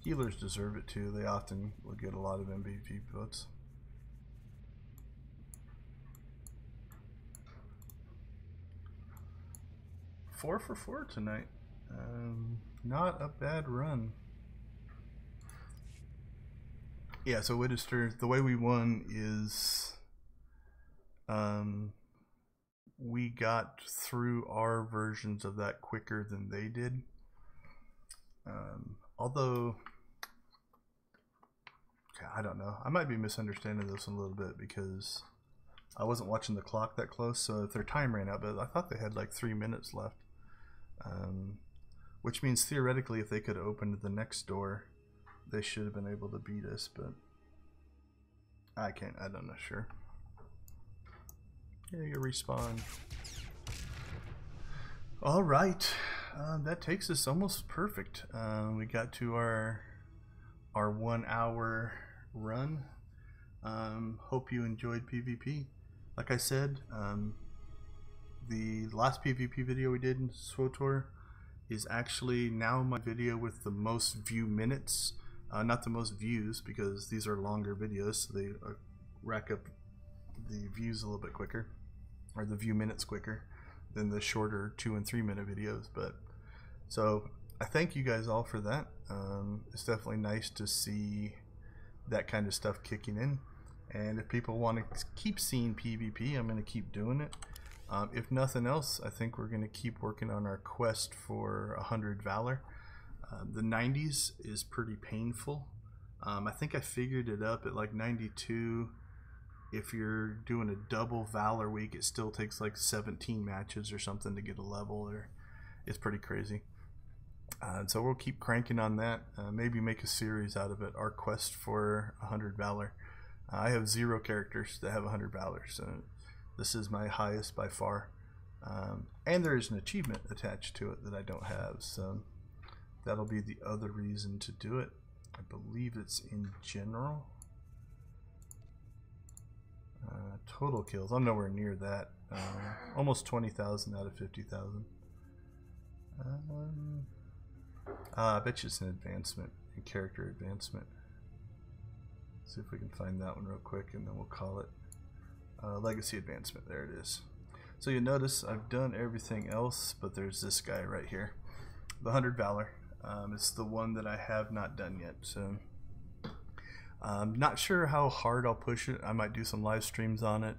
Healers deserve it too. They often will get a lot of MVP votes. Four for 4 tonight. Not a bad run. Yeah, so Widester, the way we won is we got through our versions of that quicker than they did. Although, I don't know. I might be misunderstanding this a little bit because I wasn't watching the clock that close, so if their time ran out, but I thought they had like 3 minutes left. Which means theoretically if they could open the next door, they should have been able to beat us, but I'm not sure. Yeah, you respawn. Alright, that takes us almost perfect. We got to our 1 hour run. Hope you enjoyed PvP. Like I said, the last PvP video we did in SWTOR is actually now my video with the most view minutes. Not the most views, because these are longer videos, so they rack up the views a little bit quicker, or the view minutes quicker than the shorter 2 and 3 minute videos. But so I thank you guys all for that. It's definitely nice to see that kind of stuff kicking in. And if people want to keep seeing PvP, I'm going to keep doing it. If nothing else, I think we're going to keep working on our quest for 100 Valor. The 90s is pretty painful. I think I figured it up at like 92. If you're doing a double Valor week, it still takes like 17 matches or something to get a level. It's pretty crazy. So we'll keep cranking on that. Maybe make a series out of it. Our quest for 100 Valor. I have 0 characters that have 100 Valor, so this is my highest by far. And there is an achievement attached to it that I don't have, so that'll be the other reason to do it. I believe it's in general. Total kills, I'm nowhere near that. Almost 20,000 out of 50,000. I bet you it's an advancement, a character advancement. See if we can find that one real quick, and then we'll call it legacy advancement. There it is. So you notice I've done everything else, but there's this guy right here, the 100 Valor. It's the one that I have not done yet, so I'm not sure how hard I'll push it. I might do some live streams on it,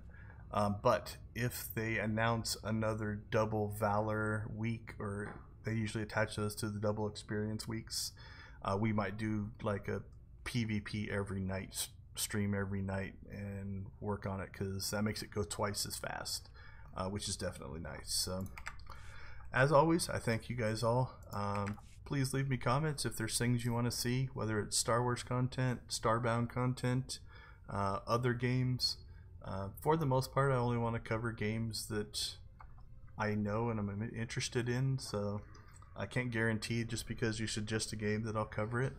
but if they announce another double Valor week, or they usually attach those to the double experience weeks, we might do like a PvP every night, stream every night, and work on it, because that makes it go twice as fast, which is definitely nice. So as always, I thank you guys all. Please leave me comments if there's things you want to see, whether it's Star Wars content, Starbound content, other games. For the most part, I only want to cover games that I know and I'm interested in, so I can't guarantee just because you suggest a game that I'll cover it.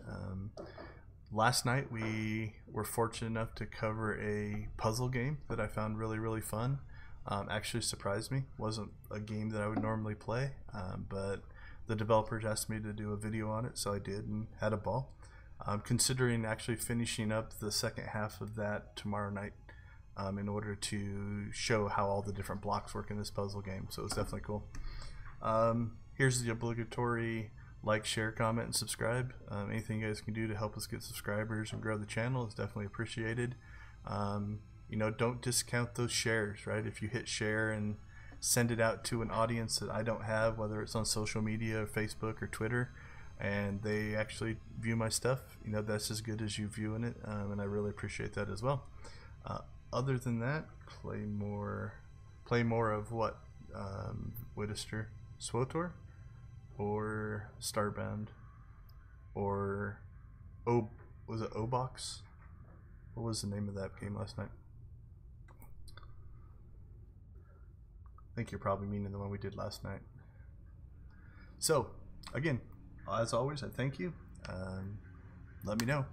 Last night we were fortunate enough to cover a puzzle game that I found really fun. Actually surprised me. Wasn't a game that I would normally play, but the developers asked me to do a video on it, so I did and had a ball. I'm considering actually finishing up the second half of that tomorrow night, in order to show how all the different blocks work in this puzzle game, so it's definitely cool. Here's the obligatory like, share, comment, and subscribe. Anything you guys can do to help us get subscribers and grow the channel is definitely appreciated. You know, don't discount those shares, right? If you hit share and send it out to an audience that I don't have, whether it's on social media, or Facebook, or Twitter, and they actually view my stuff, you know, that's as good as you viewing it, and I really appreciate that as well. Other than that, play more of what? SWTOR? Or Starbound? Or was it O-Box? What was the name of that game last night? I think you're probably meaning the one we did last night. So, again, as always, I thank you. Let me know.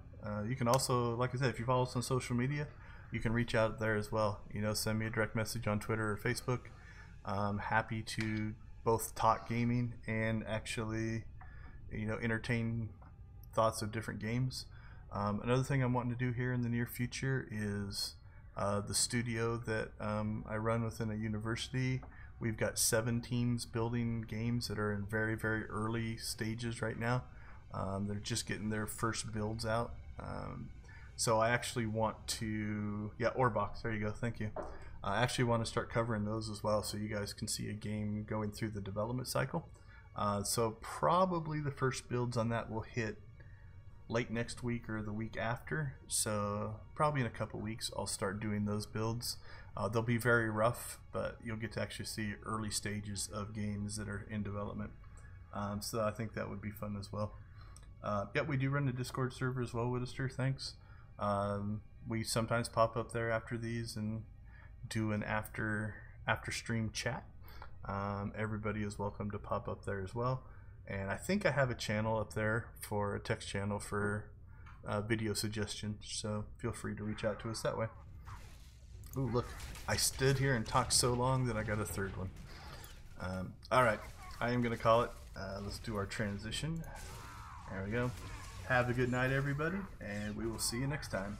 You can also, like I said, if you follow us on social media, you can reach out there as well. You know, send me a direct message on Twitter or Facebook. I'm happy to both talk gaming and actually, you know, entertain thoughts of different games. Another thing I'm wanting to do here in the near future is the studio that I run within a university. We've got 7 teams building games that are in very early stages right now. They're just getting their first builds out. So I actually want to, Orbox, there you go, thank you. I actually want to start covering those as well, so you guys can see a game going through the development cycle. So probably the first builds on that will hit late next week or the week after, so probably in a couple weeks I'll start doing those builds. They'll be very rough, but you'll get to actually see early stages of games that are in development. So I think that would be fun as well. We do run a Discord server as well, SWTOR, thanks. We sometimes pop up there after these and do an after stream chat. Everybody is welcome to pop up there as well. And I think I have a channel up there, for a text channel for video suggestions, so feel free to reach out to us that way. Ooh, look, I stood here and talked so long that I got a third one. Alright, I am going to call it. Let's do our transition. There we go. Have a good night, everybody, and we will see you next time.